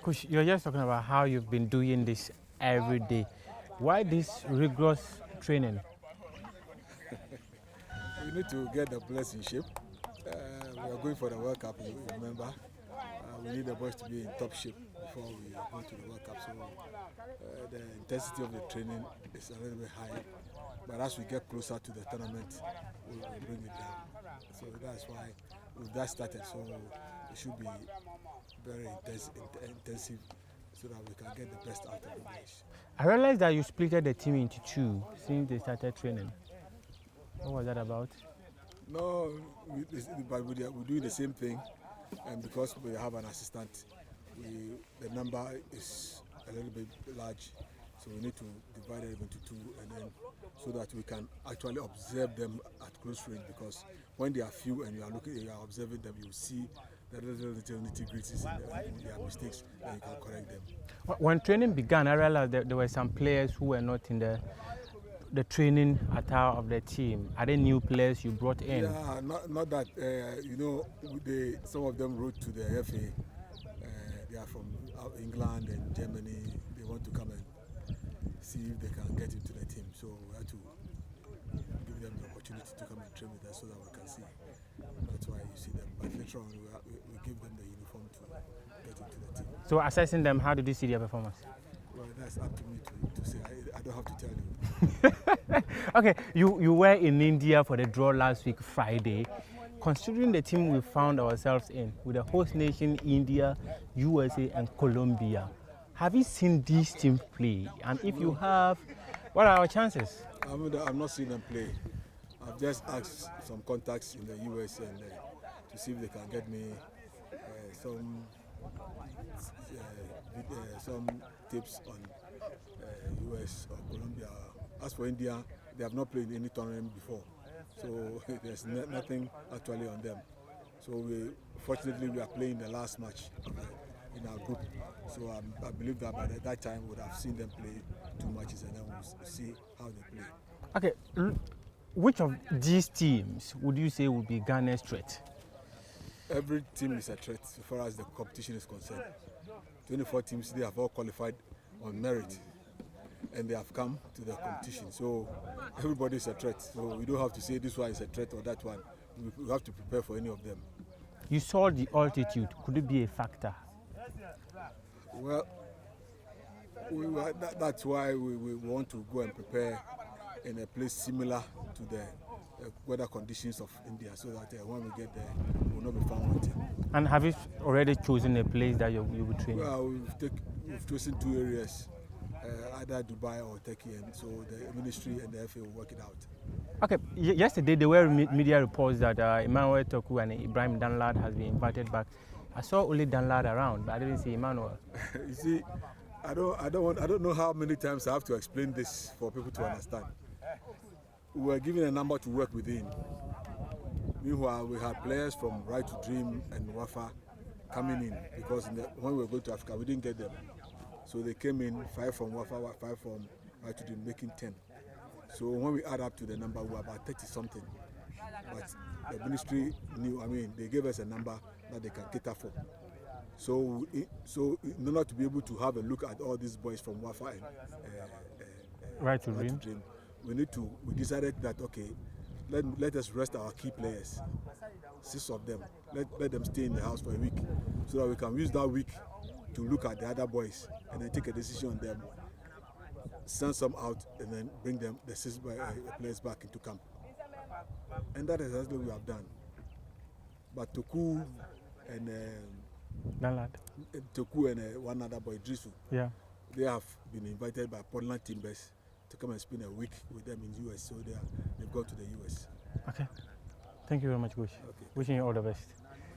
Coach, you're just talking about how you've been doing this every day. Why this rigorous training? We need to get the players in shape. We are going for the World Cup, you remember. We need the boys to be in top shape before we go to the World Cup. So the intensity of the training is a little bit high. But as we get closer to the tournament, we will bring it down. So that's why we've just started. So it should be very intensive so that we can get the best out of the boys. I realized that you split the team into two since they started training. What was that about? No, but we're doing the same thing, and because we have an assistant, the number is a little bit large, so we need to divide it into two, and then so that we can actually observe them at close range. Because when they are few and you are observing them, you see the little nitty-gritties and their mistakes, and you can correct them. When training began, I realized that there were some players who were not in the training attire of the team. Are there new players you brought in? Yeah, not that. Some of them wrote to the FA. They are from England and Germany. They want to come and see if they can get into the team. So we have to give them the opportunity to come and train with us so that we can see. That's why you see them. But later on, we give them the uniform to get into the team. So assessing them, how did you see their performance? Well, that's up to me to say. I don't have to tell you. Okay, you were in India for the draw last week, Friday. Considering the team we found ourselves in, with the host nation India, USA, and Colombia, have you seen these teams play? And if you have, what are our chances? I've not seen them play. I've just asked some contacts in the US and to see if they can get me some tips on US or Colombia. As for India, they have not played any tournament before, so there's nothing actually on them. So fortunately we are playing the last match in our group. So I believe that by that time we would have seen them play 2 matches and then we'll see how they play. Okay, which of these teams would you say would be Ghana's threat? Every team is a threat as far as the competition is concerned. 24 teams, they have all qualified on merit and they have come to the competition. So everybody is a threat. So we don't have to say this one is a threat or that one. We have to prepare for any of them. You saw the altitude. Could it be a factor? Well, that's why we want to go and prepare in a place similar to the weather conditions of India, so that when we get there, we will not be found wanting. And have you already chosen a place that you will train? Well, we've chosen 2 areas, either Dubai or Turkey, and so the ministry and the FA will work it out. Okay, yesterday there were media reports that Emmanuel Toku and Ibrahim Danlad has been invited back. I saw only Danlad around, but I didn't see Emmanuel. You see, I don't know how many times I have to explain this for people to understand. We were given a number to work within. Meanwhile, we had players from Right to Dream and Wafa coming in because when we were going to Africa, we didn't get them. So they came in, 5 from Wafa, 5 from Right to Dream, making 10. So when we add up to the number, we were about 30 something. But the ministry knew, they gave us a number that they can cater for. So in order to be able to have a look at all these boys from Wafa and Right to Dream, we decided that, okay, let us rest our key players, 6 of them. Let them stay in the house for a week so that we can use that week to look at the other boys and then take a decision on them, send some out, and then bring them, the 6 players back into camp. And that is exactly what we have done. But Toku and one other boy, Drisu, yeah, they have been invited by Portland Timbers to come and spend a week with them in the US, so they've gone to the US. Okay. Thank you very much, Coach. Okay. Wishing you all the best.